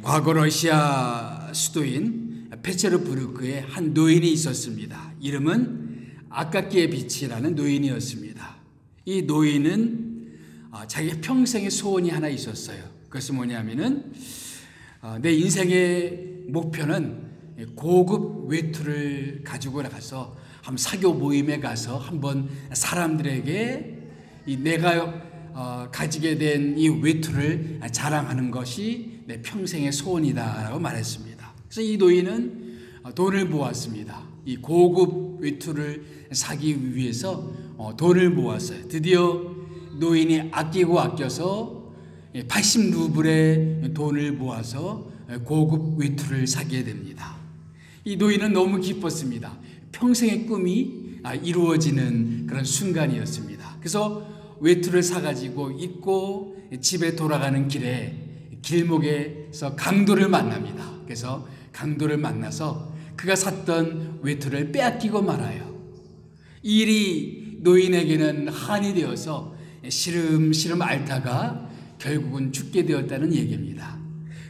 과거 러시아 수도인 페체르부르크에 한 노인이 있었습니다. 이름은 아카키의 빛이라는 노인이었습니다. 이 노인은 자기 평생의 소원이 하나 있었어요. 그것은 뭐냐면은 내 인생의 목표는 고급 외투를 가지고 나가서 한 사교 모임에 가서 한번 사람들에게 내가 가지게 된 이 외투를 자랑하는 것이 내 평생의 소원이다라고 말했습니다. 그래서 이 노인은 돈을 모았습니다. 이 고급 외투를 사기 위해서 돈을 모았어요. 드디어 노인이 아끼고 아껴서 80루블의 돈을 모아서 고급 외투를 사게 됩니다. 이 노인은 너무 기뻤습니다. 평생의 꿈이 이루어지는 그런 순간이었습니다. 그래서 외투를 사가지고 입고 집에 돌아가는 길에 길목에서 강도를 만납니다. 그래서 강도를 만나서 그가 샀던 외투를 빼앗기고 말아요. 이 일이 노인에게는 한이 되어서 시름시름 앓다가 결국은 죽게 되었다는 얘기입니다.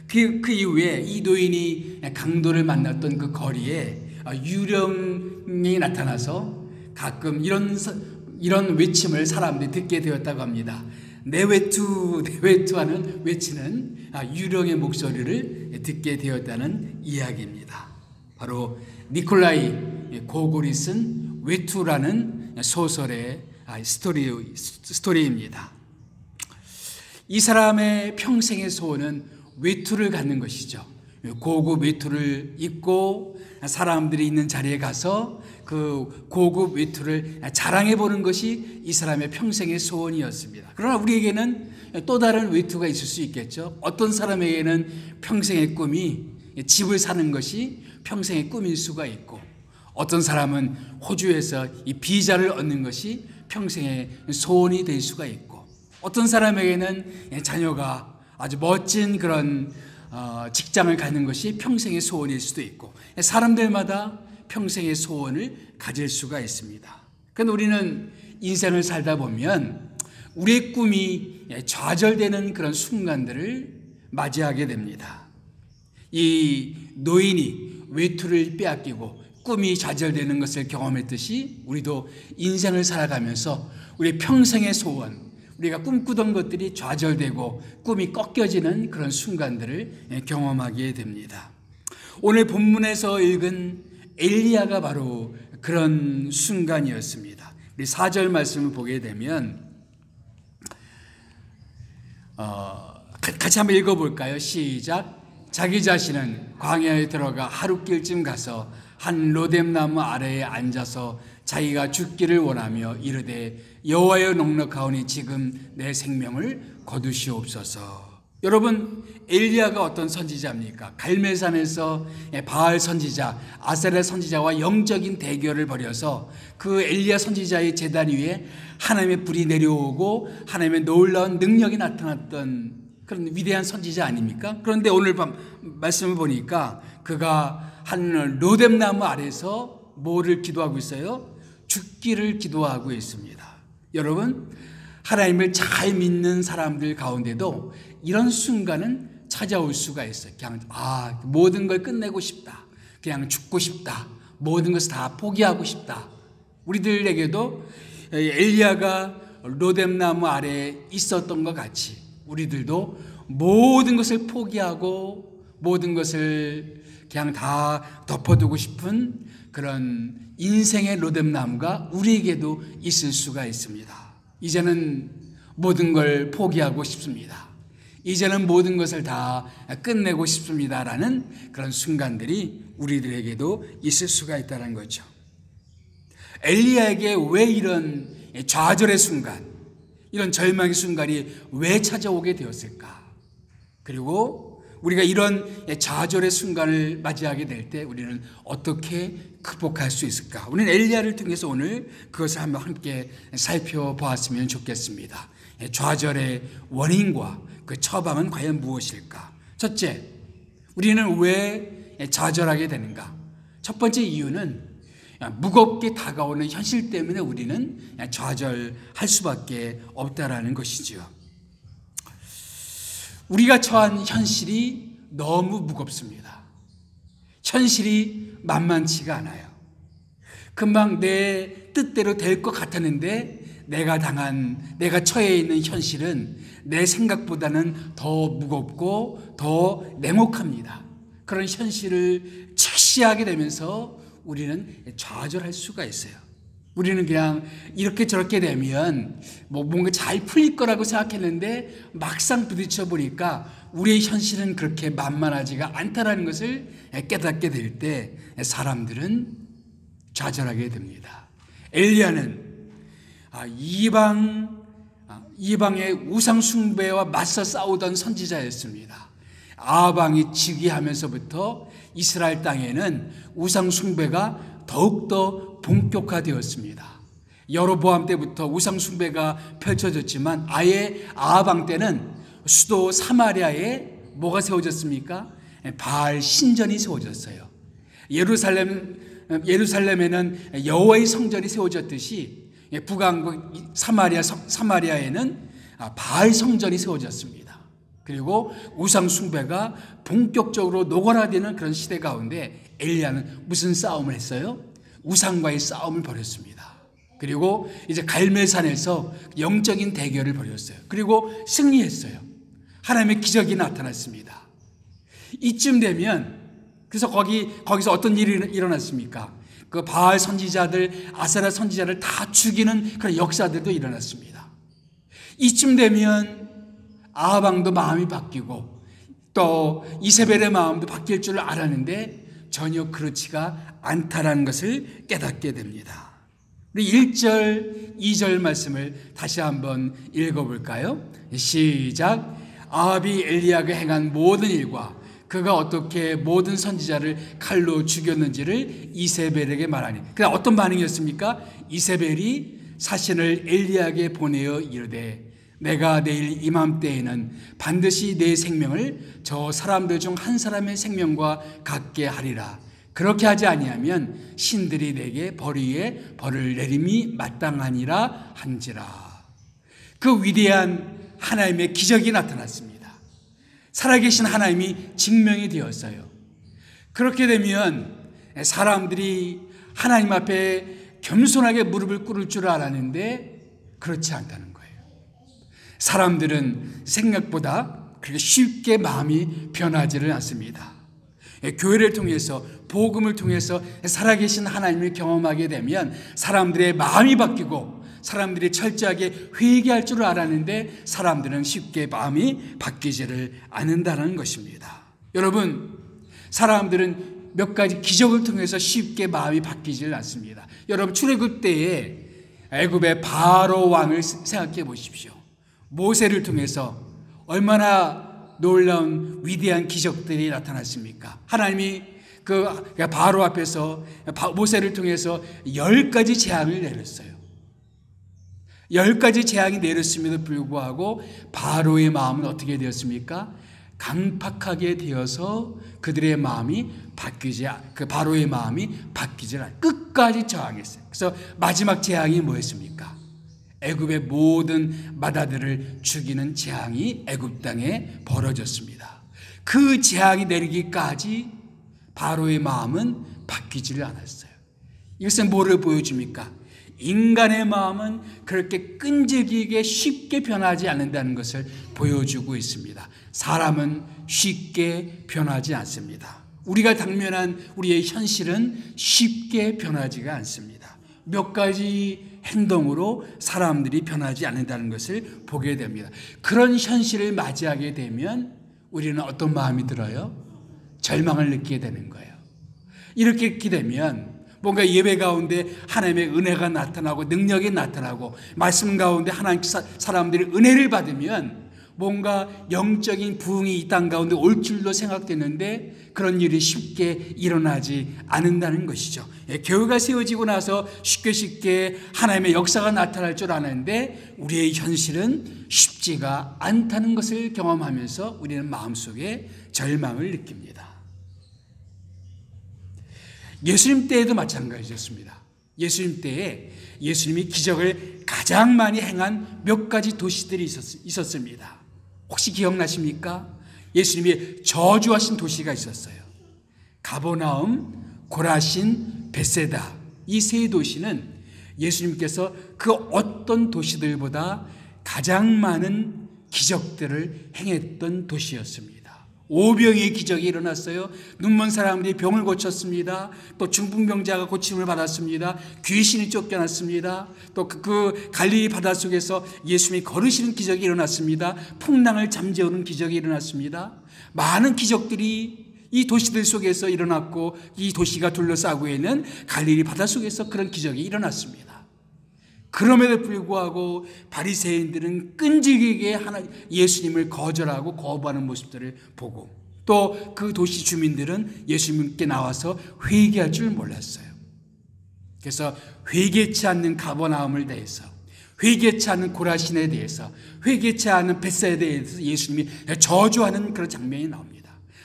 그 이후에 이 노인이 강도를 만났던 그 거리에 유령이 나타나서 가끔 이런 외침을 사람들이 듣게 되었다고 합니다. 내 외투, 내 외투 하는 외치는 유령의 목소리를 듣게 되었다는 이야기입니다. 바로 니콜라이 고골이 쓴 외투라는 소설의 스토리입니다. 이 사람의 평생의 소원은 외투를 갖는 것이죠. 고급 외투를 입고 사람들이 있는 자리에 가서 그 고급 외투를 자랑해 보는 것이 이 사람의 평생의 소원이었습니다. 그러나 우리에게는 또 다른 외투가 있을 수 있겠죠. 어떤 사람에게는 평생의 꿈이 집을 사는 것이 평생의 꿈일 수가 있고, 어떤 사람은 호주에서 이 비자를 얻는 것이 평생의 소원이 될 수가 있고, 어떤 사람에게는 자녀가 아주 멋진 그런 직장을 갖는 것이 평생의 소원일 수도 있고, 사람들마다 평생의 소원을 가질 수가 있습니다. 그런데 우리는 인생을 살다 보면 우리의 꿈이 좌절되는 그런 순간들을 맞이하게 됩니다. 이 노인이 외투를 빼앗기고 꿈이 좌절되는 것을 경험했듯이 우리도 인생을 살아가면서 우리 평생의 소원, 우리가 꿈꾸던 것들이 좌절되고 꿈이 꺾여지는 그런 순간들을 경험하게 됩니다. 오늘 본문에서 읽은 엘리야가 바로 그런 순간이었습니다. 우리 4절 말씀을 보게 되면 같이 한번 읽어볼까요? 시작. 자기 자신은 광야에 들어가 하룻길쯤 가서 한 로뎀나무 아래에 앉아서 자기가 죽기를 원하며 이르되 여호와여 넉넉하오니 지금 내 생명을 거두시옵소서. 여러분, 엘리야가 어떤 선지자입니까? 갈멜산에서 바알 선지자, 아세라 선지자와 영적인 대결을 벌여서 그 엘리야 선지자의 제단 위에 하나님의 불이 내려오고 하나님의 놀라운 능력이 나타났던 그런 위대한 선지자 아닙니까? 그런데 오늘 밤 말씀을 보니까 그가 한 로뎀나무 아래서 뭐를 기도하고 있어요? 죽기를 기도하고 있습니다. 여러분, 하나님을 잘 믿는 사람들 가운데도 이런 순간은 찾아올 수가 있어요. 그냥 모든 걸 끝내고 싶다. 그냥 죽고 싶다. 모든 것을 다 포기하고 싶다. 우리들에게도 엘리야가 로뎀나무 아래에 있었던 것 같이 우리들도 모든 것을 포기하고 모든 것을 그냥 다 덮어두고 싶은 그런 인생의 로뎀나무가 우리에게도 있을 수가 있습니다. 이제는 모든 걸 포기하고 싶습니다. 이제는 모든 것을 다 끝내고 싶습니다라는 그런 순간들이 우리들에게도 있을 수가 있다는 거죠. 엘리야에게 왜 이런 좌절의 순간, 이런 절망의 순간이 왜 찾아오게 되었을까? 그리고 우리가 이런 좌절의 순간을 맞이하게 될 때 우리는 어떻게 극복할 수 있을까? 우리는 엘리야를 통해서 오늘 그것을 한번 함께 살펴보았으면 좋겠습니다. 좌절의 원인과 그 처방은 과연 무엇일까? 첫째, 우리는 왜 좌절하게 되는가? 첫 번째 이유는 무겁게 다가오는 현실 때문에 우리는 좌절할 수밖에 없다라는 것이지요. 우리가 처한 현실이 너무 무겁습니다. 현실이 만만치가 않아요. 금방 내 뜻대로 될 것 같았는데 내가 처해 있는 현실은 내 생각보다는 더 무겁고 더 냉혹합니다. 그런 현실을 직시하게 되면서 우리는 좌절할 수가 있어요. 우리는 그냥 이렇게 저렇게 되면 뭔가 잘 풀릴 거라고 생각했는데 막상 부딪혀 보니까 우리의 현실은 그렇게 만만하지가 않다라는 것을 깨닫게 될 때 사람들은 좌절하게 됩니다. 엘리야는 이방의 우상 숭배와 맞서 싸우던 선지자였습니다. 아방이 즉위하면서부터 이스라엘 땅에는 우상 숭배가 더욱더 본격화되었습니다. 여로보암 때부터 우상 숭배가 펼쳐졌지만 아예 아방 때는 수도 사마리아에 뭐가 세워졌습니까? 바알 신전이 세워졌어요. 예루살렘에는 여호와의 성전이 세워졌듯이 북왕국 사마리아에는 바알 성전이 세워졌습니다. 그리고 우상 숭배가 본격적으로 노골화되는 그런 시대 가운데 엘리야는 무슨 싸움을 했어요? 우상과의 싸움을 벌였습니다. 그리고 이제 갈멜산에서 영적인 대결을 벌였어요. 그리고 승리했어요. 하나님의 기적이 나타났습니다. 이쯤 되면 그래서 거기서 어떤 일이 일어났습니까? 그 바알 선지자들, 아세라 선지자를 다 죽이는 그런 역사들도 일어났습니다. 이쯤 되면 아방도 마음이 바뀌고 또 이세벨의 마음도 바뀔 줄 알았는데 전혀 그렇지가 않다라는 것을 깨닫게 됩니다. 우리 1절, 2절 말씀을 다시 한번 읽어볼까요? 시작. 아합이 엘리야가 행한 모든 일과 그가 어떻게 모든 선지자를 칼로 죽였는지를 이세벨에게 말하니. 그러나 어떤 반응이었습니까? 이세벨이 사신을 엘리야에게 보내어 이르되 내가 내일 이맘때에는 반드시 내 생명을 저 사람들 중 한 사람의 생명과 같게 하리라. 그렇게 하지 아니하면 신들이 내게 벌 위에 벌을 내림이 마땅하니라 한지라. 그 위대한 하나님의 기적이 나타났습니다. 살아계신 하나님이 증명이 되었어요. 그렇게 되면 사람들이 하나님 앞에 겸손하게 무릎을 꿇을 줄 알았는데 그렇지 않다는 거예요. 사람들은 생각보다 그렇게 쉽게 마음이 변하지를 않습니다. 교회를 통해서 복음을 통해서 살아계신 하나님을 경험하게 되면 사람들의 마음이 바뀌고 사람들이 철저하게 회개할 줄 알았는데 사람들은 쉽게 마음이 바뀌지를 않는다는 것입니다. 여러분, 사람들은 몇 가지 기적을 통해서 쉽게 마음이 바뀌지를 않습니다. 여러분, 출애굽 때에 애굽의 바로 왕을 생각해 보십시오. 모세를 통해서 얼마나 놀라운 위대한 기적들이 나타났습니까? 하나님이 그 바로 앞에서 모세를 통해서 10가지 재앙을 내렸어요. 10가지 재앙이 내렸음에도 불구하고 바로의 마음은 어떻게 되었습니까? 강팍하게 되어서 그들의 마음이 바로의 마음이 바뀌지 않아요. 끝까지 저항했어요. 그래서 마지막 재앙이 뭐였습니까? 애굽의 모든 맏아들을 죽이는 재앙이 애굽 땅에 벌어졌습니다. 그 재앙이 내리기까지 바로의 마음은 바뀌지를 않았어요. 이것은 뭐를 보여줍니까? 인간의 마음은 그렇게 끈질기게 쉽게 변하지 않는다는 것을 보여주고 있습니다. 사람은 쉽게 변하지 않습니다. 우리가 당면한 우리의 현실은 쉽게 변하지가 않습니다. 몇 가지 행동으로 사람들이 변하지 않는다는 것을 보게 됩니다. 그런 현실을 맞이하게 되면 우리는 어떤 마음이 들어요? 절망을 느끼게 되는 거예요. 이렇게 되면 뭔가 예배 가운데 하나님의 은혜가 나타나고 능력이 나타나고 말씀 가운데 하나님 사람들이 은혜를 받으면 뭔가 영적인 부흥이 이 땅 가운데 올 줄로 생각되는데 그런 일이 쉽게 일어나지 않는다는 것이죠. 교회가 세워지고 나서 쉽게 하나님의 역사가 나타날 줄 아는데 우리의 현실은 쉽지가 않다는 것을 경험하면서 우리는 마음속에 절망을 느낍니다. 예수님 때에도 마찬가지였습니다. 예수님 때에 예수님이 기적을 가장 많이 행한 몇 가지 도시들이 있었습니다. 혹시 기억나십니까? 예수님이 저주하신 도시가 있었어요. 가버나움, 고라신, 벳세다. 이 세 도시는 예수님께서 그 어떤 도시들보다 가장 많은 기적들을 행했던 도시였습니다. 오병이의 기적이 일어났어요. 눈먼 사람들이 병을 고쳤습니다. 또 중풍병자가 고침을 받았습니다. 귀신이 쫓겨났습니다. 또 그 갈릴리 바닷속에서 예수님이 걸으시는 기적이 일어났습니다. 풍랑을 잠재우는 기적이 일어났습니다. 많은 기적들이 이 도시들 속에서 일어났고, 이 도시가 둘러싸고 있는 갈릴리 바닷속에서 그런 기적이 일어났습니다. 그럼에도 불구하고 바리새인들은 끈질기게 예수님을 거절하고 거부하는 모습들을 보고, 또 그 도시 주민들은 예수님께 나와서 회개할 줄 몰랐어요. 그래서 회개치 않는 가버나움을 대해서, 회개치 않는 고라신에 대해서, 회개치 않는 벳사다에 대해서 예수님이 저주하는 그런 장면이 나옵니다.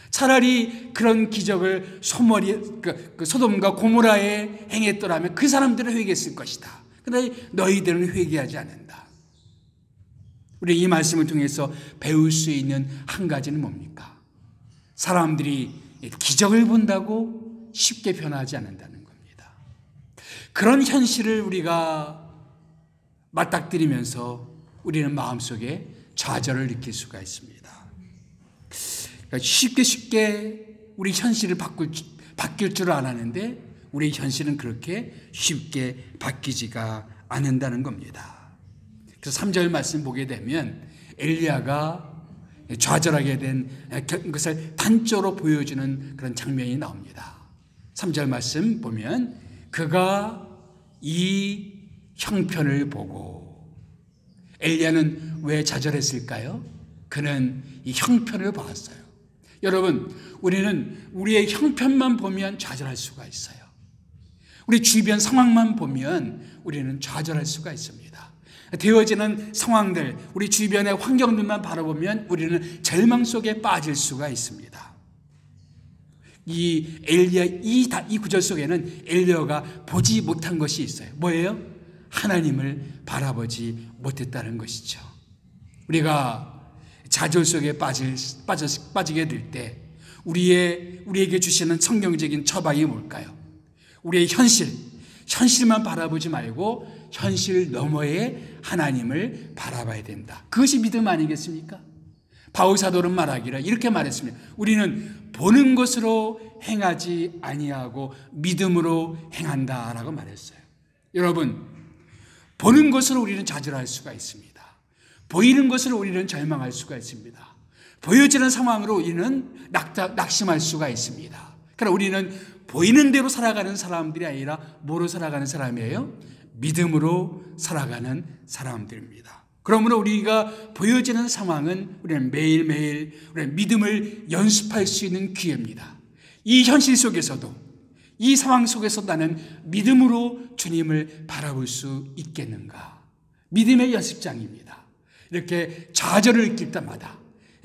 차라리 그런 기적을 소돔과 고모라에 행했더라면 그 사람들은 회개했을 것이다. 그런데 너희들은 회개하지 않는다. 우리 이 말씀을 통해서 배울 수 있는 한 가지는 뭡니까? 사람들이 기적을 본다고 쉽게 변하지 않는다는 겁니다. 그런 현실을 우리가 맞닥뜨리면서 우리는 마음속에 좌절을 느낄 수가 있습니다. 그러니까 쉽게 우리 현실을 바뀔 줄 알았는데 우리 현실은 그렇게 쉽게 바뀌지가 않는다는 겁니다. 그래서 3절 말씀 보게 되면 엘리야가 좌절하게 된 것을 단적으로 보여주는 그런 장면이 나옵니다. 3절 말씀 보면 그가 이 형편을 보고, 엘리야는 왜 좌절했을까요? 그는 이 형편을 봤어요. 여러분, 우리는 우리의 형편만 보면 좌절할 수가 있어요. 우리 주변 상황만 보면 우리는 좌절할 수가 있습니다. 되어지는 상황들, 우리 주변의 환경들만 바라보면 우리는 절망 속에 빠질 수가 있습니다. 이 엘리야, 이 구절 속에는 엘리야가 보지 못한 것이 있어요. 뭐예요? 하나님을 바라보지 못했다는 것이죠. 우리가 좌절 속에 빠지게 될 때 우리에게 주시는 성경적인 처방이 뭘까요? 우리의 현실만 바라보지 말고 현실 너머의 하나님을 바라봐야 된다. 그것이 믿음 아니겠습니까? 바울 사도는 말하기를 이렇게 말했습니다. 우리는 보는 것으로 행하지 아니하고 믿음으로 행한다라고 말했어요. 여러분, 보는 것으로 우리는 좌절할 수가 있습니다. 보이는 것으로 우리는 절망할 수가 있습니다. 보여지는 상황으로 우리는 낙심할 수가 있습니다. 그러나 우리는 보이는 대로 살아가는 사람들이 아니라 뭐로 살아가는 사람이에요? 믿음으로 살아가는 사람들입니다. 그러므로 우리가 보여지는 상황은 우리는 매일매일 우리는 믿음을 연습할 수 있는 기회입니다. 이 현실 속에서도, 이 상황 속에서 나는 믿음으로 주님을 바라볼 수 있겠는가? 믿음의 연습장입니다. 이렇게 좌절을 느낄 때마다,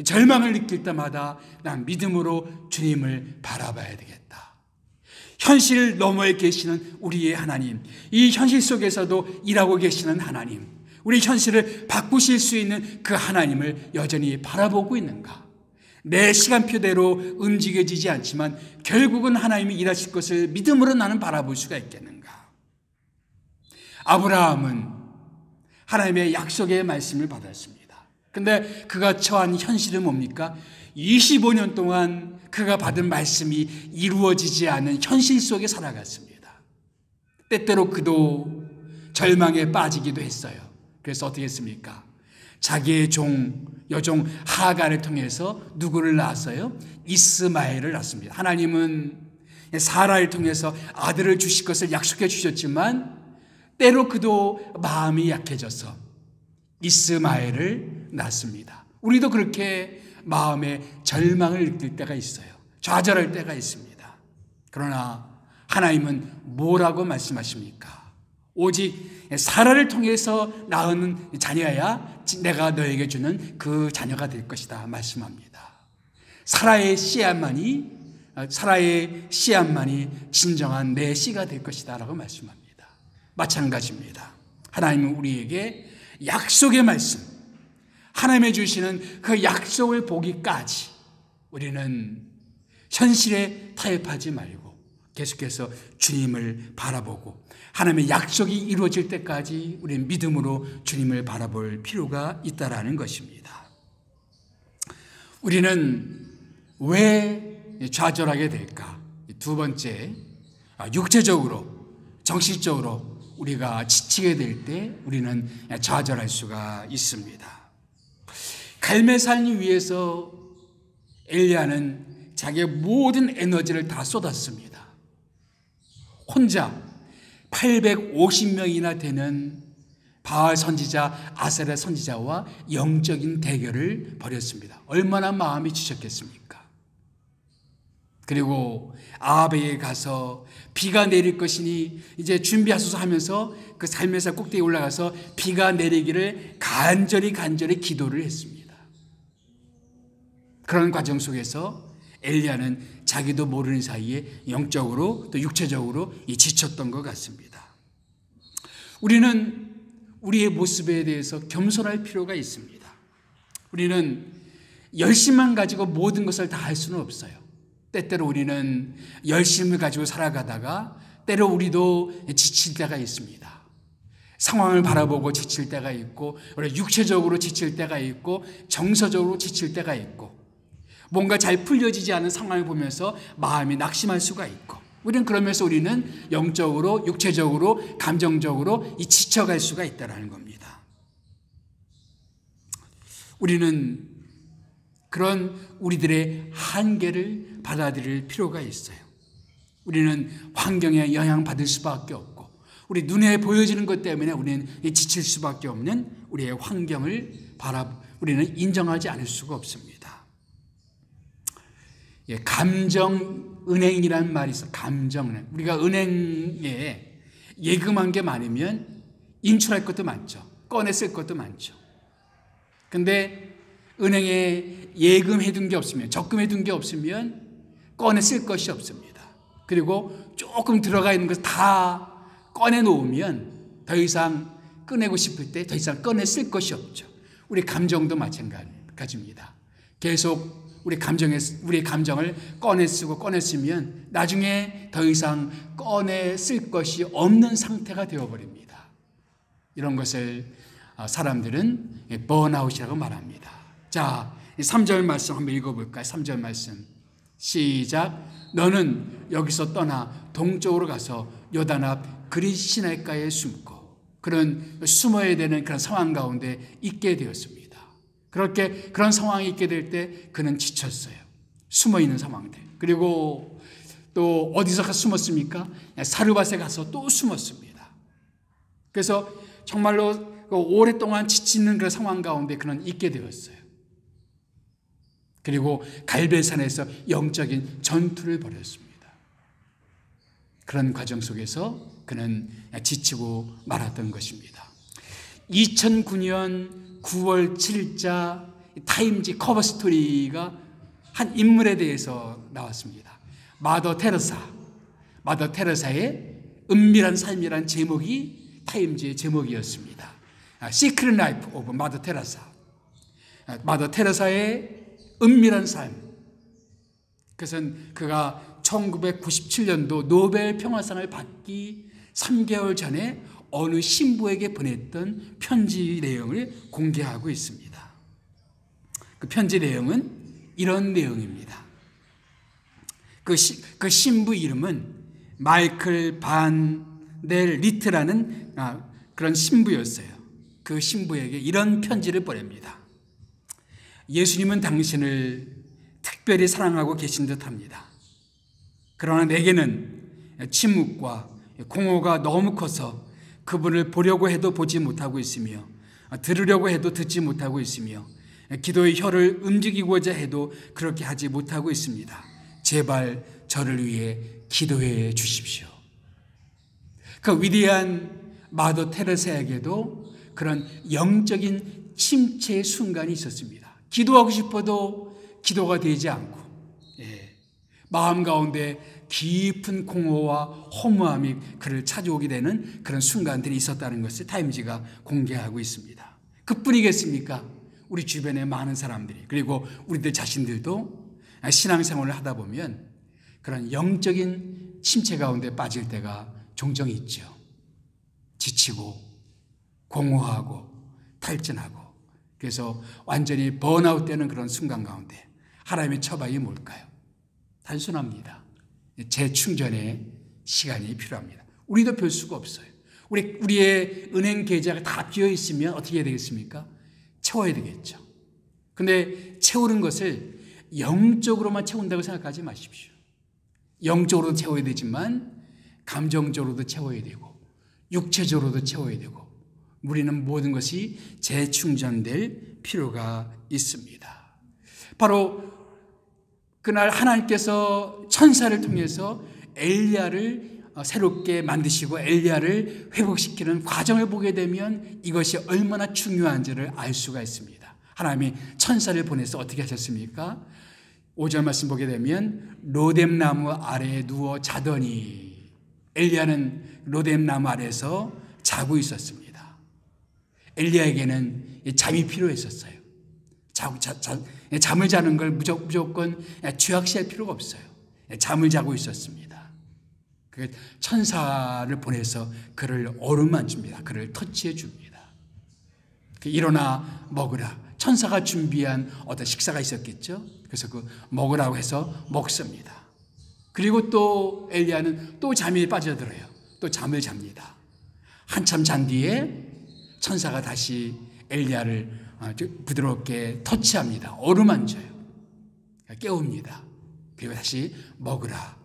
절망을 느낄 때마다 난 믿음으로 주님을 바라봐야 되겠다. 현실 너머에 계시는 우리의 하나님, 이 현실 속에서도 일하고 계시는 하나님, 우리 현실을 바꾸실 수 있는 그 하나님을 여전히 바라보고 있는가? 내 시간표대로 움직여지지 않지만 결국은 하나님이 일하실 것을 믿음으로 나는 바라볼 수가 있겠는가? 아브라함은 하나님의 약속의 말씀을 받았습니다. 근데 그가 처한 현실은 뭡니까? 25년 동안 그가 받은 말씀이 이루어지지 않은 현실 속에 살아갔습니다. 때때로 그도 절망에 빠지기도 했어요. 그래서 어떻게 했습니까? 자기의 여종 하갈을 통해서 누구를 낳았어요? 이스마엘을 낳습니다. 하나님은 사라를 통해서 아들을 주실 것을 약속해 주셨지만 때로 그도 마음이 약해져서 이스마엘을 낳습니다. 우리도 그렇게 마음에 절망을 느낄 때가 있어요. 좌절할 때가 있습니다. 그러나 하나님은 뭐라고 말씀하십니까? 오직 사라를 통해서 낳은 자녀야 내가 너에게 주는 그 자녀가 될 것이다 말씀합니다. 사라의 씨앗만이 진정한 내 씨가 될 것이다 라고 말씀합니다. 마찬가지입니다. 하나님은 우리에게 약속의 말씀, 하나님의 주시는 그 약속을 보기까지 우리는 현실에 타협하지 말고 계속해서 주님을 바라보고 하나님의 약속이 이루어질 때까지 우리는 믿음으로 주님을 바라볼 필요가 있다라는 것입니다. 우리는 왜 좌절하게 될까? 두 번째, 육체적으로, 정신적으로 우리가 지치게 될 때 우리는 좌절할 수가 있습니다. 갈멜산 위에서 엘리야는 자기의 모든 에너지를 다 쏟았습니다. 혼자 850명이나 되는 바알 선지자, 아세라 선지자와 영적인 대결을 벌였습니다. 얼마나 마음이 지쳤겠습니까? 그리고 아합에게 가서 비가 내릴 것이니 이제 준비하소서 하면서 그 갈멜산 꼭대기에 올라가서 비가 내리기를 간절히 기도를 했습니다. 그런 과정 속에서 엘리야는 자기도 모르는 사이에 영적으로 또 육체적으로 지쳤던 것 같습니다. 우리는 우리의 모습에 대해서 겸손할 필요가 있습니다. 우리는 열심만 가지고 모든 것을 다 할 수는 없어요. 때때로 우리는 열심을 가지고 살아가다가 때로 우리도 지칠 때가 있습니다. 상황을 바라보고 지칠 때가 있고 육체적으로 지칠 때가 있고 정서적으로 지칠 때가 있고 뭔가 잘 풀려지지 않은 상황을 보면서 마음이 낙심할 수가 있고 우리는 그러면서 우리는 영적으로 육체적으로 감정적으로 지쳐갈 수가 있다는 겁니다. 우리는 그런 우리들의 한계를 받아들일 필요가 있어요. 우리는 환경에 영향받을 수밖에 없고 우리 눈에 보여지는 것 때문에 우리는 지칠 수밖에 없는 우리의 환경을 우리는 인정하지 않을 수가 없습니다. 감정은행이라는 말이 있어. 감정은행. 우리가 은행에 예금한 게 많으면 인출할 것도 많죠. 꺼내 쓸 것도 많죠. 근데 은행에 예금해둔 게 없으면, 적금해둔 게 없으면 꺼내 쓸 것이 없습니다. 그리고 조금 들어가 있는 것을 다 꺼내 놓으면 더 이상 꺼내고 싶을 때 더 이상 꺼내 쓸 것이 없죠. 우리 감정도 마찬가지입니다. 계속 우리 감정을 꺼내 쓰고 꺼내 쓰면 나중에 더 이상 꺼내 쓸 것이 없는 상태가 되어버립니다. 이런 것을 사람들은 번아웃이라고 말합니다. 자, 3절 말씀 한번 읽어볼까요? 3절 말씀 시작. 너는 여기서 떠나 동쪽으로 가서 요단 앞 그릿 시내가에 숨고. 그런 숨어야 되는 그런 상황 가운데 있게 되었습니다. 그런 상황이 있게 될 때 그는 지쳤어요. 숨어있는 상황들. 그리고 또 어디서 가서 숨었습니까? 사르밧에 가서 또 숨었습니다. 그래서 정말로 오랫동안 지치는 그런 상황 가운데 그는 있게 되었어요. 그리고 갈멜산에서 영적인 전투를 벌였습니다. 그런 과정 속에서 그는 지치고 말았던 것입니다. 2009년 9월 7일자 타임지 커버 스토리가 한 인물에 대해서 나왔습니다. 마더 테레사의 은밀한 삶이란 제목이 타임지의 제목이었습니다. 시크릿 라이프 오브 마더 테레사. 마더 테레사의 은밀한 삶. 그것은 그가 1997년도 노벨 평화상을 받기 3개월 전에 어느 신부에게 보냈던 편지 내용을 공개하고 있습니다. 그 편지 내용은 이런 내용입니다. 그 신부 이름은 마이클 반 델 리트라는 그런 신부였어요. 그 신부에게 이런 편지를 보냅니다. 예수님은 당신을 특별히 사랑하고 계신 듯합니다. 그러나 내게는 침묵과 공허가 너무 커서 그분을 보려고 해도 보지 못하고 있으며 들으려고 해도 듣지 못하고 있으며 기도의 혀를 움직이고자 해도 그렇게 하지 못하고 있습니다. 제발 저를 위해 기도해 주십시오. 그 위대한 마더 테레사에게도 그런 영적인 침체의 순간이 있었습니다. 기도하고 싶어도 기도가 되지 않고 마음 가운데 깊은 공허와 허무함이 그를 찾아오게 되는 그런 순간들이 있었다는 것을 타임지가 공개하고 있습니다. 그뿐이겠습니까? 우리 주변의 많은 사람들이 그리고 우리들 자신들도 신앙생활을 하다 보면 그런 영적인 침체 가운데 빠질 때가 종종 있죠. 지치고 공허하고 탈진하고, 그래서 완전히 번아웃 되는 그런 순간 가운데 하나님의 처방이 뭘까요? 단순합니다. 재충전의 시간이 필요합니다. 우리도 별 수가 없어요. 우리의 은행 계좌가 다 비어 있으면 어떻게 해야 되겠습니까? 채워야 되겠죠. 근데 채우는 것을 영적으로만 채운다고 생각하지 마십시오. 영적으로도 채워야 되지만 감정적으로도 채워야 되고 육체적으로도 채워야 되고, 우리는 모든 것이 재충전될 필요가 있습니다. 바로 그날 하나님께서 천사를 통해서 엘리야를 새롭게 만드시고 엘리야를 회복시키는 과정을 보게 되면 이것이 얼마나 중요한지를 알 수가 있습니다. 하나님이 천사를 보내서 어떻게 하셨습니까? 5절 말씀 보게 되면 로뎀나무 아래에 누워 자더니, 엘리야는 로뎀나무 아래에서 자고 있었습니다. 엘리야에게는 잠이 필요했었어요. 잠을 자는 걸 무조건 죄악시할 필요가 없어요. 잠을 자고 있었습니다. 천사를 보내서 그를 어루만집니다. 그를 터치해 줍니다. 일어나 먹으라. 천사가 준비한 어떤 식사가 있었겠죠. 그래서 그 먹으라고 해서 먹습니다. 그리고 또 엘리야는 또 잠이 빠져들어요. 또 잠을 잡니다. 한참 잔 뒤에 천사가 다시 엘리야를 부드럽게 터치합니다. 어루만져요. 깨웁니다. 그리고 다시 먹으라.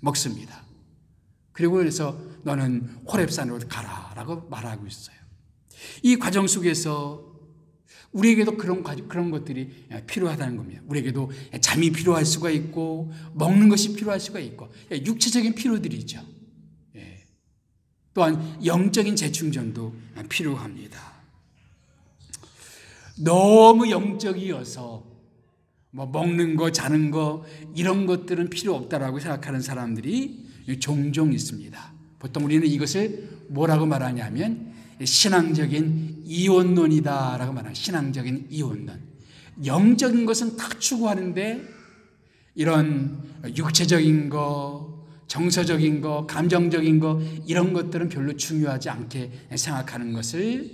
먹습니다. 그리고 그래서 너는 호렙산으로 가라라고 말하고 있어요. 이 과정 속에서 우리에게도 그런 것들이 필요하다는 겁니다. 우리에게도 잠이 필요할 수가 있고 먹는 것이 필요할 수가 있고 육체적인 필요들이죠. 또한 영적인 재충전도 필요합니다. 너무 영적이어서 먹는 거, 자는 거 이런 것들은 필요 없다라고 생각하는 사람들이 종종 있습니다. 보통 우리는 이것을 뭐라고 말하냐면 신앙적인 이원론이다라고 말하는, 신앙적인 이원론. 영적인 것은 다 추구하는데 이런 육체적인 거, 정서적인 거, 감정적인 거 이런 것들은 별로 중요하지 않게 생각하는 것을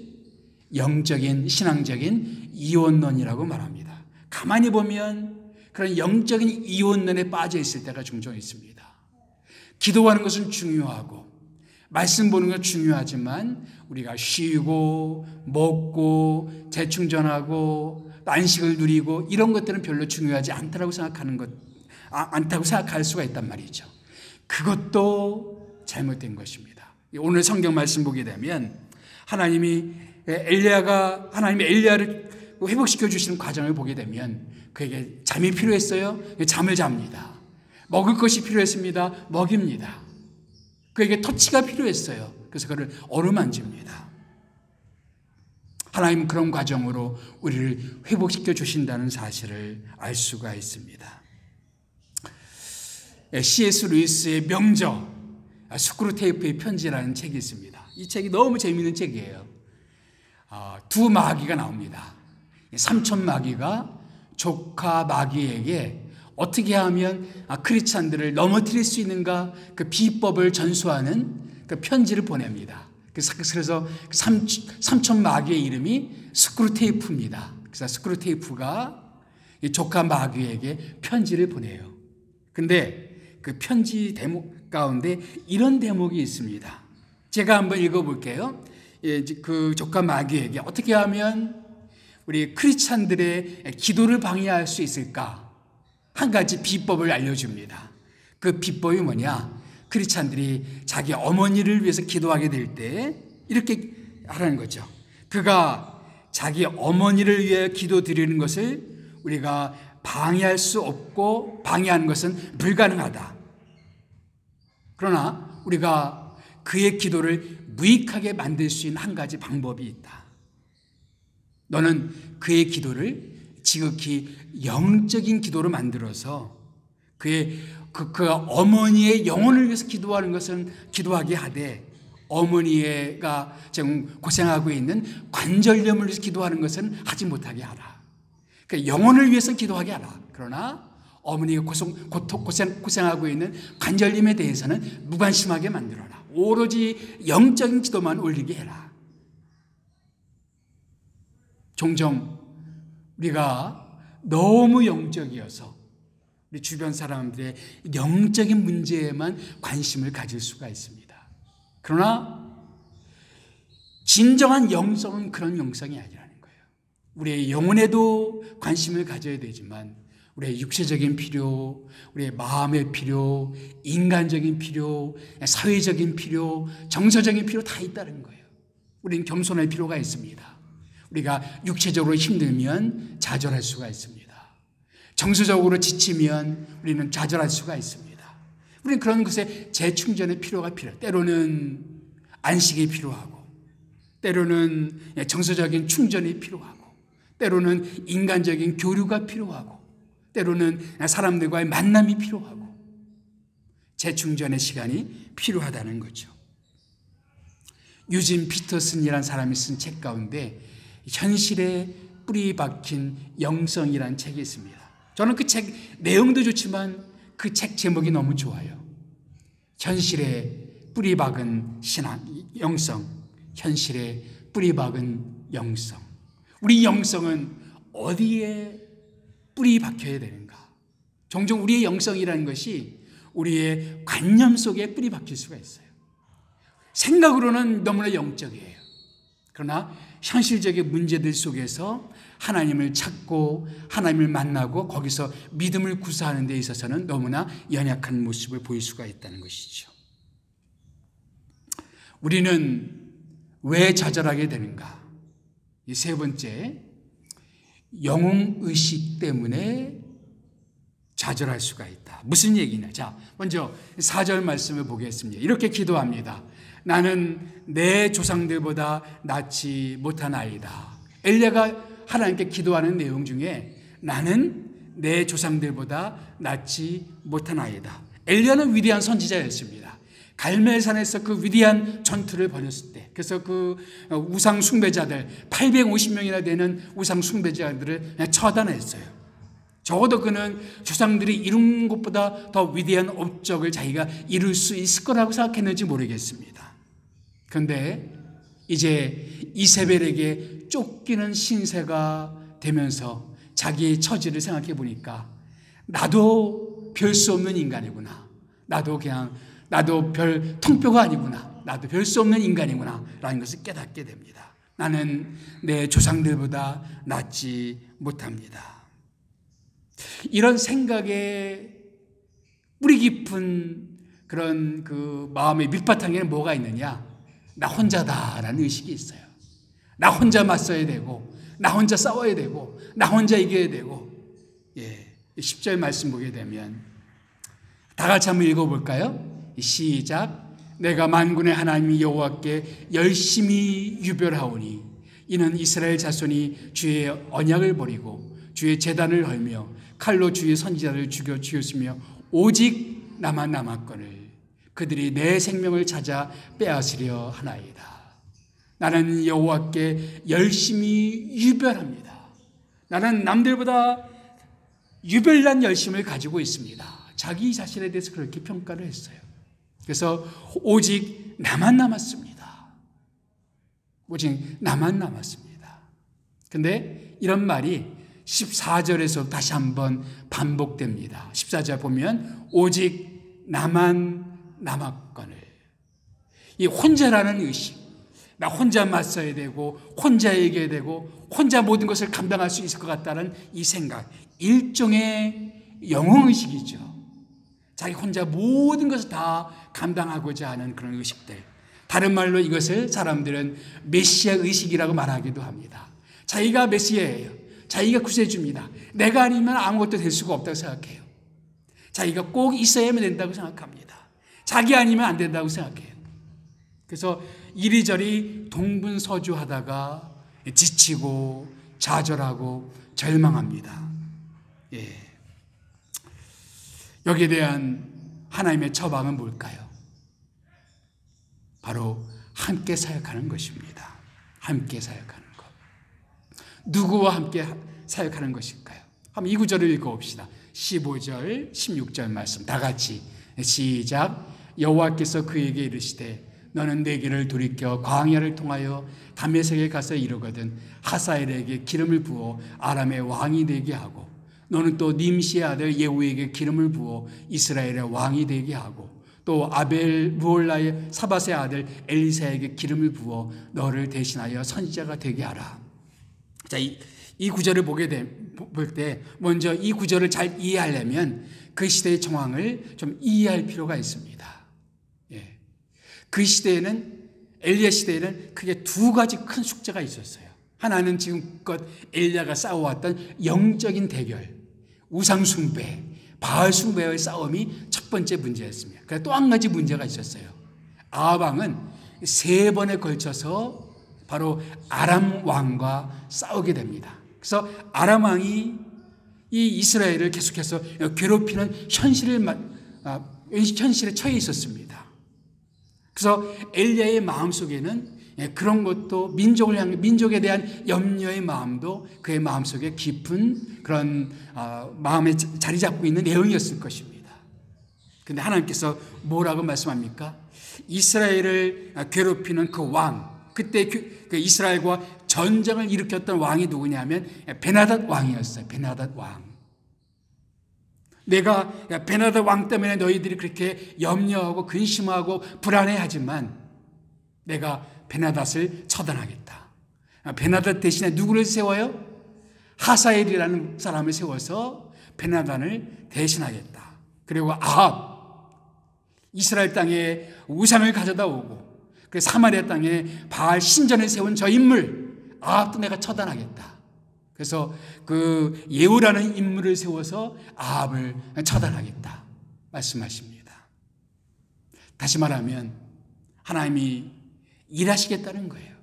영적인, 신앙적인 이원론이라고 말합니다. 가만히 보면 그런 영적인 이원론에 빠져 있을 때가 종종 있습니다. 기도하는 것은 중요하고 말씀 보는 건 중요하지만 우리가 쉬고 먹고 재충전하고 안식을 누리고 이런 것들은 별로 중요하지 않다고 생각할 수가 있단 말이죠. 그것도 잘못된 것입니다. 오늘 성경 말씀 보게 되면 하나님이 엘리야를 회복시켜 주시는 과정을 보게 되면 그에게 잠이 필요했어요. 잠을 잡니다. 먹을 것이 필요했습니다. 먹입니다. 그에게 터치가 필요했어요. 그래서 그를 어루만집니다. 하나님은 그런 과정으로 우리를 회복시켜 주신다는 사실을 알 수가 있습니다. C.S. 루이스의 명저 스크루테이프의 편지라는 책이 있습니다. 이 책이 너무 재미있는 책이에요. 두 마귀가 나옵니다. 삼촌 마귀가 조카 마귀에게 어떻게 하면 크리스찬들을 넘어뜨릴 수 있는가 그 비법을 전수하는 그 편지를 보냅니다. 그래서 삼촌 마귀의 이름이 스크루테이프입니다. 그래서 스크루테이프가 조카 마귀에게 편지를 보내요. 근데 그 편지 대목 가운데 이런 대목이 있습니다. 제가 한번 읽어볼게요. 그 조카 마귀에게 어떻게 하면 우리 크리스찬들의 기도를 방해할 수 있을까? 한 가지 비법을 알려줍니다. 그 비법이 뭐냐? 크리스찬들이 자기 어머니를 위해서 기도하게 될 때 이렇게 하라는 거죠. 그가 자기 어머니를 위해 기도 드리는 것을 우리가 방해할 수 없고 방해하는 것은 불가능하다. 그러나 우리가 그의 기도를 무익하게 만들 수 있는 한 가지 방법이 있다. 너는 그의 기도를 지극히 영적인 기도로 만들어서 그 어머니의 영혼을 위해서 기도하는 것은 기도하게 하되 어머니가 지금 고생하고 있는 관절염을 위해서 기도하는 것은 하지 못하게 하라. 그 영혼을 위해서 기도하게 하라. 그러나 어머니가 고생하고 있는 관절염에 대해서는 무관심하게 만들어라. 오로지 영적인 기도만 올리게 해라. 종종 우리가 너무 영적이어서 우리 주변 사람들의 영적인 문제에만 관심을 가질 수가 있습니다. 그러나 진정한 영성은 그런 영성이 아니라는 거예요. 우리의 영혼에도 관심을 가져야 되지만 우리의 육체적인 필요, 우리의 마음의 필요, 인간적인 필요, 사회적인 필요, 정서적인 필요 다 있다는 거예요. 우리는 겸손할 필요가 있습니다. 우리가 육체적으로 힘들면 좌절할 수가 있습니다. 정서적으로 지치면 우리는 좌절할 수가 있습니다. 우리는 그런 것에 재충전의 필요가 필요해요. 때로는 안식이 필요하고, 때로는 정서적인 충전이 필요하고, 때로는 인간적인 교류가 필요하고, 때로는 사람들과의 만남이 필요하고, 재충전의 시간이 필요하다는 거죠. 유진 피터슨이라는 사람이 쓴 책 가운데 현실에 뿌리 박힌 영성이라는 책이 있습니다. 저는 그 책 내용도 좋지만 그 책 제목이 너무 좋아요. 현실에 뿌리 박은 신앙, 영성. 현실에 뿌리 박은 영성. 우리 영성은 어디에 뿌리 박혀야 되는가? 종종 우리의 영성이라는 것이 우리의 관념 속에 뿌리 박힐 수가 있어요. 생각으로는 너무나 영적이에요. 그러나 현실적인 문제들 속에서 하나님을 찾고 하나님을 만나고 거기서 믿음을 구사하는 데 있어서는 너무나 연약한 모습을 보일 수가 있다는 것이죠. 우리는 왜 좌절하게 되는가? 이 세 번째, 영웅의식 때문에 좌절할 수가 있다. 무슨 얘기냐? 자, 먼저 4절 말씀을 보겠습니다. 이렇게 기도합니다. 나는 내 조상들보다 낫지 못하나이다. 엘리야가 하나님께 기도하는 내용 중에 나는 내 조상들보다 낫지 못하나이다. 엘리야는 위대한 선지자였습니다. 갈멜산에서 그 위대한 전투를 벌였을 때, 그래서 그 우상 숭배자들 850명이나 되는 우상 숭배자들을 처단했어요. 적어도 그는 조상들이 이룬 것보다 더 위대한 업적을 자기가 이룰 수 있을 거라고 생각했는지 모르겠습니다. 그런데 이제 이세벨에게 쫓기는 신세가 되면서 자기의 처지를 생각해 보니까 나도 별 수 없는 인간이구나. 나도 별 통뼈가 아니구나. 나도 별 수 없는 인간이구나. 라는 것을 깨닫게 됩니다. 나는 내 조상들보다 낫지 못합니다. 이런 생각에 뿌리 깊은 그런 그 마음의 밑바탕에는 뭐가 있느냐? 나 혼자다라는 의식이 있어요. 나 혼자 맞서야 되고, 나 혼자 싸워야 되고, 나 혼자 이겨야 되고. 10절 말씀 보게 되면 다 같이 한번 읽어볼까요? 시작. 내가 만군의 하나님 여호와께 열심히 유별하오니 이는 이스라엘 자손이 주의 언약을 버리고 주의 제단을 헐며 칼로 주의 선지자를 죽였으며 오직 나만 남았거늘 그들이 내 생명을 찾아 빼앗으려 하나이다. 나는 여호와께 열심히 유별합니다. 나는 남들보다 유별난 열심을 가지고 있습니다. 자기 자신에 대해서 그렇게 평가를 했어요. 그래서 오직 나만 남았습니다. 오직 나만 남았습니다. 근데 이런 말이 14절에서 다시 한번 반복됩니다. 14절 보면 오직 나만 남았거늘. 이 혼자라는 의식, 나 혼자 맞서야 되고 혼자 얘기해야 되고 혼자 모든 것을 감당할 수 있을 것 같다는 이 생각, 일종의 영웅의식이죠. 자기 혼자 모든 것을 다 감당하고자 하는 그런 의식들. 다른 말로 이것을 사람들은 메시아 의식이라고 말하기도 합니다. 자기가 메시아예요. 자기가 구세주입니다. 내가 아니면 아무것도 될 수가 없다고 생각해요. 자기가 꼭 있어야만 된다고 생각합니다. 자기 아니면 안 된다고 생각해요. 그래서 이리저리 동분서주하다가 지치고 좌절하고 절망합니다. 여기에 대한 하나님의 처방은 뭘까요? 바로 함께 사역하는 것입니다. 함께 사역하는 것. 누구와 함께 사역하는 것일까요? 한번 이 구절을 읽어봅시다. 15절, 16절 말씀 다 같이 시작. 여호와께서 그에게 이르시되 너는 내 길을 돌이켜 광야를 통하여 다메섹에 가서 이르거든 하사엘에게 기름을 부어 아람의 왕이 되게 하고 너는 또 님시의 아들 예후에게 기름을 부어 이스라엘의 왕이 되게 하고 또 아벨 무올라의 사밧의 아들 엘리사에게 기름을 부어 너를 대신하여 선지자가 되게 하라. 자, 이 구절을 볼 때 먼저 이 구절을 잘 이해하려면 그 시대의 정황을 좀 이해할 필요가 있습니다. 예. 그 시대에는 엘리야 시대에는 크게 두 가지 큰 숙제가 있었어요. 하나는 지금껏 엘리야가 싸워왔던 영적인 대결, 우상 숭배, 바알 숭배의 싸움이 첫 번째 문제였습니다. 그런데 또 한 가지 문제가 있었어요. 아합 왕은 3번에 걸쳐서 바로 아람 왕과 싸우게 됩니다. 그래서 아람 왕이 이 이스라엘을 계속해서 괴롭히는 현실에 처해 있었습니다. 그래서 엘리야의 마음속에는 그런 것도 민족에 대한 염려의 마음도 그의 마음속에 깊은 그런 마음에 자리 잡고 있는 내용이었을 것입니다. 그런데 하나님께서 뭐라고 말씀합니까? 이스라엘을 괴롭히는 그 왕, 그때 그 이스라엘과 전쟁을 일으켰던 왕이 누구냐면 베나닷 왕이었어요. 베나닷 왕. 내가 베나닷 왕 때문에 너희들이 그렇게 염려하고 근심하고 불안해하지만 내가 베나닷을 처단하겠다. 베나닷 대신에 누구를 세워요? 하사엘이라는 사람을 세워서 베나닷을 대신하겠다. 그리고 아합, 이스라엘 땅에 우상을 가져다 오고 그 사마리아 땅에 바알 신전을 세운 저 인물 아합도 내가 처단하겠다. 그래서 그 예후라는 인물을 세워서 아합을 처단하겠다 말씀하십니다. 다시 말하면 하나님이 일하시겠다는 거예요.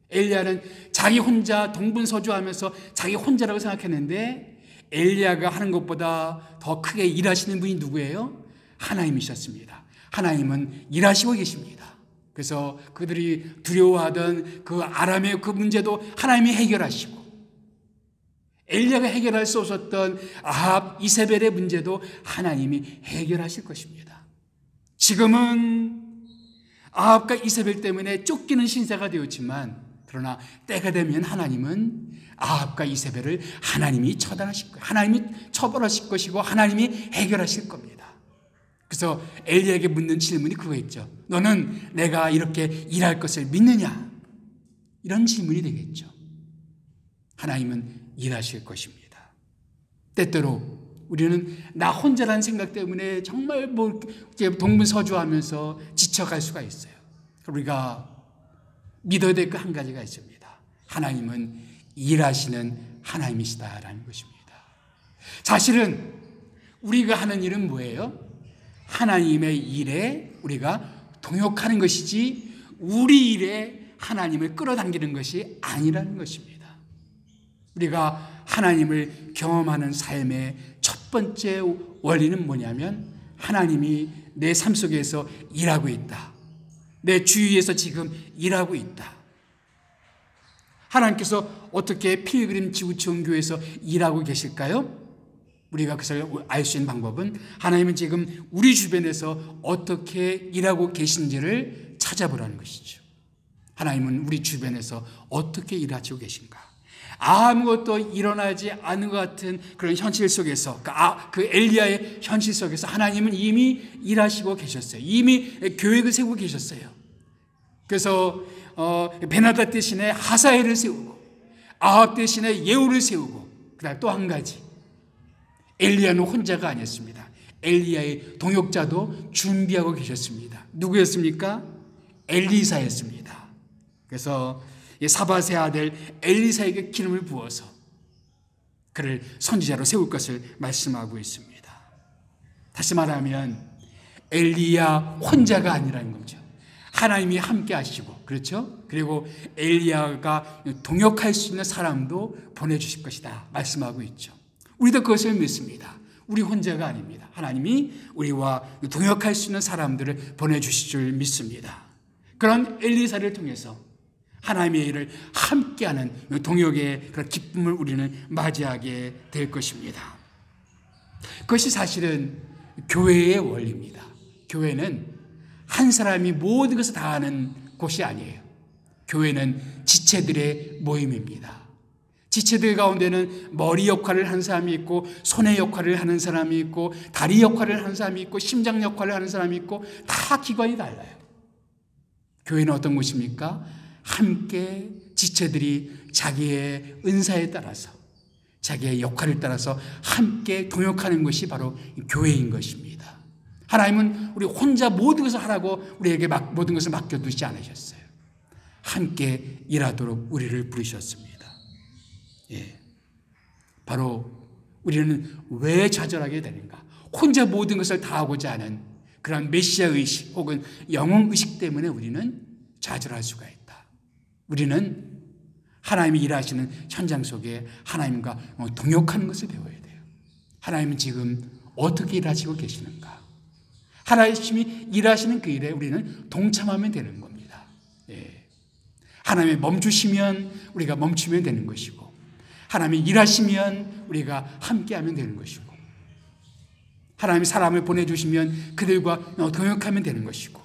엘리야는 자기 혼자 동분서주하면서 자기 혼자라고 생각했는데 엘리야가 하는 것보다 더 크게 일하시는 분이 누구예요? 하나님이셨습니다. 하나님은 일하시고 계십니다. 그래서 그들이 두려워하던 그 아람의 그 문제도 하나님이 해결하시고 엘리야가 해결할 수 없었던 아합, 이세벨의 문제도 하나님이 해결하실 것입니다. 지금은 아합과 이세벨 때문에 쫓기는 신세가 되었지만 그러나 때가 되면 하나님은 아합과 이세벨을 하나님이 처단하실 거예요. 하나님이 처벌하실 것이고 하나님이 해결하실 겁니다. 그래서 엘리야에게 묻는 질문이 그거였죠. 너는 내가 이렇게 일할 것을 믿느냐? 이런 질문이 되겠죠. 하나님은 일하실 것입니다. 때때로 우리는 나 혼자라는 생각 때문에 정말 동분서주하면서 지쳐갈 수가 있어요. 우리가 믿어야 될 거 한 가지가 있습니다. 하나님은 일하시는 하나님이시다라는 것입니다. 사실은 우리가 하는 일은 뭐예요? 하나님의 일에 우리가 동역하는 것이지 우리 일에 하나님을 끌어당기는 것이 아니라는 것입니다. 우리가 하나님을 경험하는 삶의 첫 번째 원리는 뭐냐면 하나님이 내 삶 속에서 일하고 있다. 내 주위에서 지금 일하고 있다. 하나님께서 어떻게 필그림 지구촌교회에서 일하고 계실까요? 우리가 그것을 알 수 있는 방법은 하나님은 지금 우리 주변에서 어떻게 일하고 계신지를 찾아보라는 것이죠. 하나님은 우리 주변에서 어떻게 일하시고 계신가? 아무것도 일어나지 않은 것 같은 그런 현실 속에서 그 엘리야의 현실 속에서 하나님은 이미 일하시고 계셨어요. 이미 계획을 세우고 계셨어요. 그래서 베나닷 대신에 하사엘을 세우고 아합 대신에 예후를 세우고 그다음 또 한 가지 엘리야는 혼자가 아니었습니다. 엘리야의 동역자도 준비하고 계셨습니다. 누구였습니까? 엘리사였습니다. 그래서 사밧의 아들 엘리사에게 기름을 부어서 그를 선지자로 세울 것을 말씀하고 있습니다. 다시 말하면 엘리야 혼자가 아니라는 거죠. 하나님이 함께 하시고 그렇죠? 그리고 엘리야가 동역할 수 있는 사람도 보내주실 것이다 말씀하고 있죠. 우리도 그것을 믿습니다. 우리 혼자가 아닙니다. 하나님이 우리와 동역할 수 있는 사람들을 보내주실 줄 믿습니다. 그런 엘리사를 통해서 하나님의 일을 함께하는 동역의 그런 기쁨을 우리는 맞이하게 될 것입니다. 그것이 사실은 교회의 원리입니다. 교회는 한 사람이 모든 것을 다 하는 곳이 아니에요. 교회는 지체들의 모임입니다. 지체들 가운데는 머리 역할을 하는 사람이 있고, 손의 역할을 하는 사람이 있고, 다리 역할을 하는 사람이 있고, 심장 역할을 하는 사람이 있고, 다 기관이 달라요. 교회는 어떤 곳입니까? 함께 지체들이 자기의 은사에 따라서, 자기의 역할을 따라서 함께 동역하는 것이 바로 교회인 것입니다. 하나님은 우리 혼자 모든 것을 하라고 우리에게 모든 것을 맡겨두지 않으셨어요. 함께 일하도록 우리를 부르셨습니다. 예. 바로 우리는 왜 좌절하게 되는가? 혼자 모든 것을 다 하고자 하는 그런 메시아 의식 혹은 영웅 의식 때문에 우리는 좌절할 수가 있다. 우리는 하나님이 일하시는 현장 속에 하나님과 동역하는 것을 배워야 돼요. 하나님은 지금 어떻게 일하시고 계시는가? 하나님이 일하시는 그 일에 우리는 동참하면 되는 겁니다. 예. 하나님이 멈추시면 우리가 멈추면 되는 것이고, 하나님이 일하시면 우리가 함께하면 되는 것이고, 하나님이 사람을 보내주시면 그들과 동역하면 되는 것이고,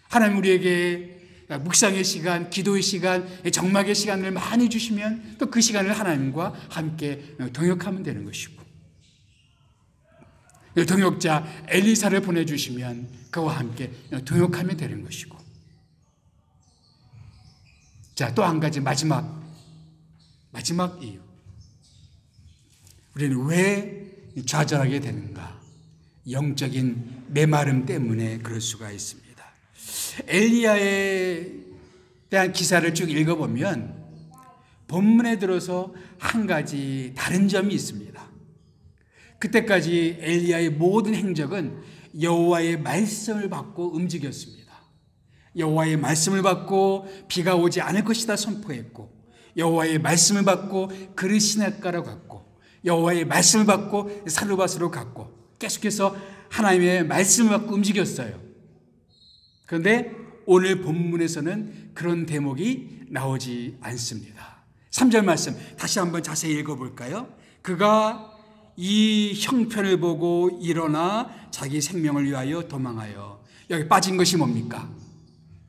하나님 우리에게 묵상의 시간, 기도의 시간, 정막의 시간을 많이 주시면 또 그 시간을 하나님과 함께 동역하면 되는 것이고, 동역자 엘리사를 보내주시면 그와 함께 동역하면 되는 것이고. 자, 또 한 가지 마지막 이유. 우리는 왜 좌절하게 되는가? 영적인 메마름 때문에 그럴 수가 있습니다. 엘리야에 대한 기사를 쭉 읽어보면 본문에 들어서 한 가지 다른 점이 있습니다. 그때까지 엘리야의 모든 행적은 여호와의 말씀을 받고 움직였습니다. 여호와의 말씀을 받고 비가 오지 않을 것이다 선포했고, 여호와의 말씀을 받고 그릇 시냇가로 갔고, 여호와의 말씀을 받고 사르밧으로 갔고, 계속해서 하나님의 말씀을 받고 움직였어요. 그런데 오늘 본문에서는 그런 대목이 나오지 않습니다. 3절 말씀 다시 한번 자세히 읽어볼까요? 그가 이 형편을 보고 일어나 자기 생명을 위하여 도망하여. 여기 빠진 것이 뭡니까?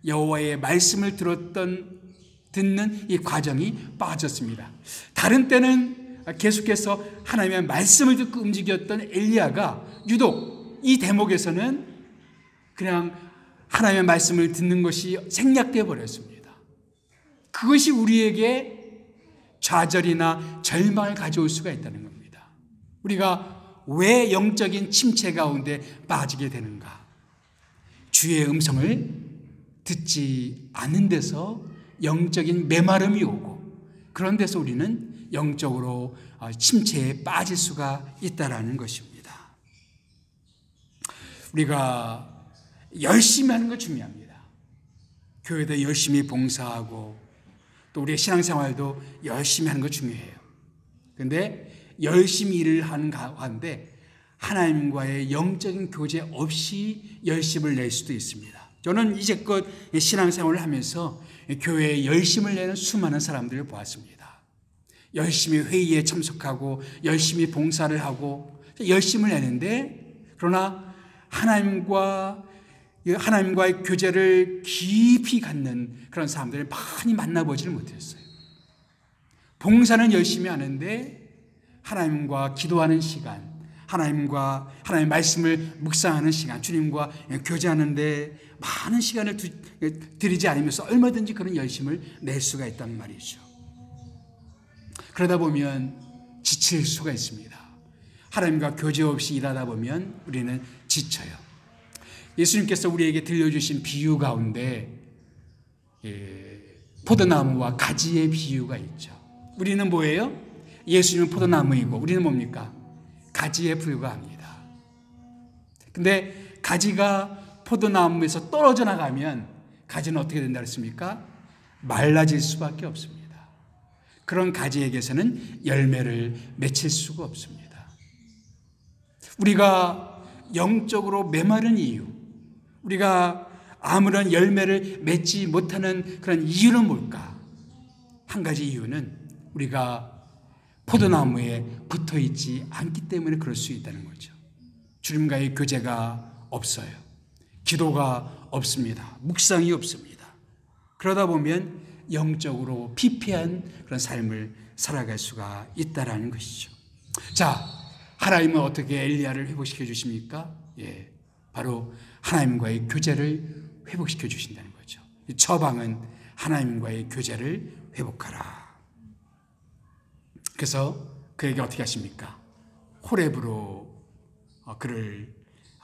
여호와의 말씀을 듣는 이 과정이 빠졌습니다. 다른 때는 계속해서 하나님의 말씀을 듣고 움직였던 엘리야가 유독 이 대목에서는 그냥 하나님의 말씀을 듣는 것이 생략되어 버렸습니다. 그것이 우리에게 좌절이나 절망을 가져올 수가 있다는 겁니다. 우리가 왜 영적인 침체 가운데 빠지게 되는가? 주의 음성을 듣지 않는 데서 영적인 메마름이 오고, 그런 데서 우리는 영적으로 침체에 빠질 수가 있다는 것입니다. 우리가 열심히 하는 것 중요합니다. 교회도 열심히 봉사하고 또 우리의 신앙생활도 열심히 하는 것 중요해요. 그런데 열심히 일을 하는 가운데 하나님과의 영적인 교제 없이 열심을 낼 수도 있습니다. 저는 이제껏 신앙생활을 하면서 교회에 열심을 내는 수많은 사람들을 보았습니다. 열심히 회의에 참석하고 열심히 봉사를 하고 열심을 내는데, 그러나 하나님과의 교제를 깊이 갖는 그런 사람들을 많이 만나보지를 못했어요. 봉사는 열심히 하는데 하나님과 기도하는 시간, 하나님의 말씀을 묵상하는 시간, 주님과 교제하는데 많은 시간을 들이지 않으면서 얼마든지 그런 열심을 낼 수가 있단 말이죠. 그러다 보면 지칠 수가 있습니다. 하나님과 교제 없이 일하다 보면 우리는 지쳐요. 예수님께서 우리에게 들려주신 비유 가운데 포도나무와 가지의 비유가 있죠. 우리는 뭐예요? 예수님은 포도나무이고 우리는 뭡니까? 가지에 불과합니다. 근데 가지가 포도나무에서 떨어져 나가면 가지는 어떻게 된다 그랬습니까? 말라질 수밖에 없습니다. 그런 가지에게서는 열매를 맺힐 수가 없습니다. 우리가 영적으로 메마른 이유, 우리가 아무런 열매를 맺지 못하는 그런 이유는 뭘까? 한 가지 이유는 우리가 포도나무에 붙어 있지 않기 때문에 그럴 수 있다는 거죠. 주님과의 교제가 없어요. 기도가 없습니다. 묵상이 없습니다. 그러다 보면 영적으로 피폐한 그런 삶을 살아갈 수가 있다라는 것이죠. 자, 하나님은 어떻게 엘리야를 회복시켜 주십니까? 예, 바로 하나님과의 교제를 회복시켜 주신다는 거죠. 처방은 하나님과의 교제를 회복하라. 그래서 그에게 어떻게 하십니까? 호렙으로 그를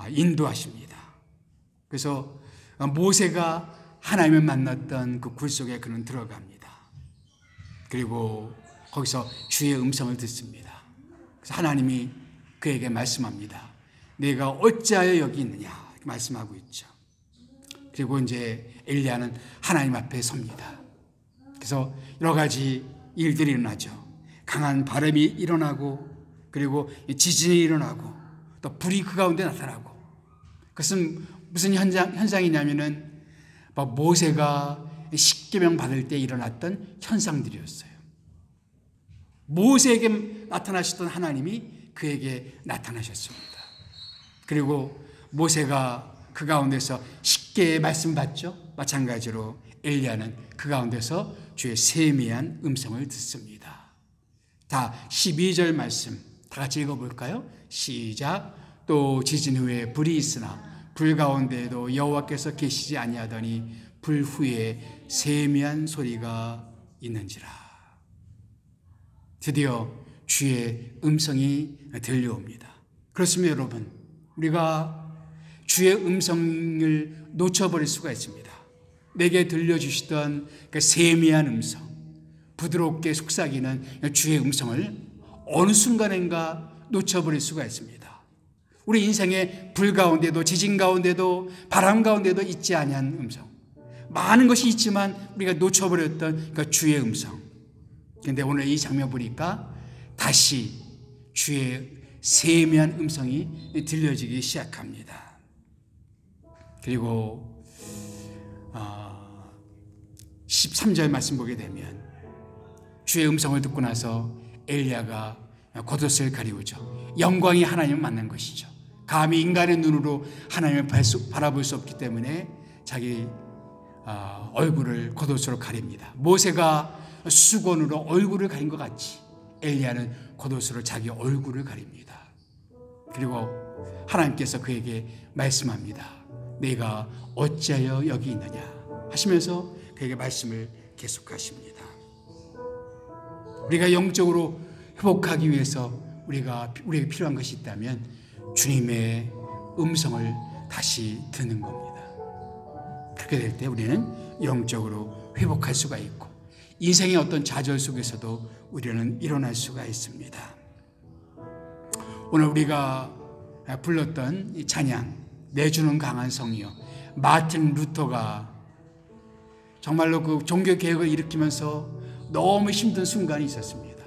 인도하십니다. 그래서 모세가 하나님을 만났던 그 굴 속에 그는 들어갑니다. 그리고 거기서 주의 음성을 듣습니다. 그래서 하나님이 그에게 말씀합니다. 내가 어찌하여 여기 있느냐 이렇게 말씀하고 있죠. 그리고 이제 엘리야는 하나님 앞에 섭니다. 그래서 여러 가지 일들이 일어나죠. 강한 바람이 일어나고 그리고 지진이 일어나고 또 불이 그 가운데 나타나고, 그것은 무슨 현상이냐면은 모세가 십계명 받을 때 일어났던 현상들이었어요. 모세에게 나타나셨던 하나님이 그에게 나타나셨습니다. 그리고 모세가 그 가운데서 십계의 말씀 받죠. 마찬가지로 엘리야는 그 가운데서 주의 세미한 음성을 듣습니다. 다 12절 말씀 다 같이 읽어볼까요? 시작. 또 지진 후에 불이 있으나 불 가운데에도 여호와께서 계시지 아니하더니 불 후에 세미한 소리가 있는지라. 드디어 주의 음성이 들려옵니다. 그렇습니다, 여러분. 우리가 주의 음성을 놓쳐버릴 수가 있습니다. 내게 들려주시던 그 세미한 음성, 부드럽게 속삭이는 주의 음성을 어느 순간인가 놓쳐버릴 수가 있습니다. 우리 인생의 불 가운데도 지진 가운데도 바람 가운데도 있지 아니한 음성, 많은 것이 있지만 우리가 놓쳐버렸던 그 주의 음성. 그런데 오늘 이 장면 보니까 다시 주의 세미한 음성이 들려지기 시작합니다. 그리고 13절 말씀 보게 되면 주의 음성을 듣고 나서 엘리야가 겉옷을 가리우죠. 영광이 하나님을 만난 것이죠. 감히 인간의 눈으로 하나님을 바라볼 수 없기 때문에 자기 얼굴을 겉옷으로 가립니다. 모세가 수건으로 얼굴을 가린 것 같이 엘리야는 겉옷으로 자기 얼굴을 가립니다. 그리고 하나님께서 그에게 말씀합니다. 내가 어찌하여 여기 있느냐 하시면서 그에게 말씀을 계속하십니다. 우리가 영적으로 회복하기 위해서 우리에게 필요한 것이 있다면 주님의 음성을 다시 듣는 겁니다. 그렇게 될 때 우리는 영적으로 회복할 수가 있고 인생의 어떤 좌절 속에서도 우리는 일어날 수가 있습니다. 오늘 우리가 불렀던 이 찬양 내주는 강한 성이요, 마틴 루터가 정말로 그 종교개혁을 일으키면서 너무 힘든 순간이 있었습니다.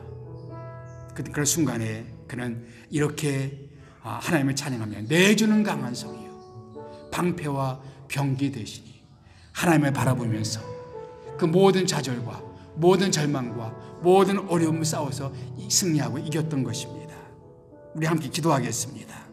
그런 순간에 그는 이렇게 하나님을 찬양하며 내주는 강한 성이요 방패와 병기 되시니 하나님을 바라보면서 그 모든 좌절과 모든 절망과 모든 어려움을 싸워서 승리하고 이겼던 것입니다. 우리 함께 기도하겠습니다.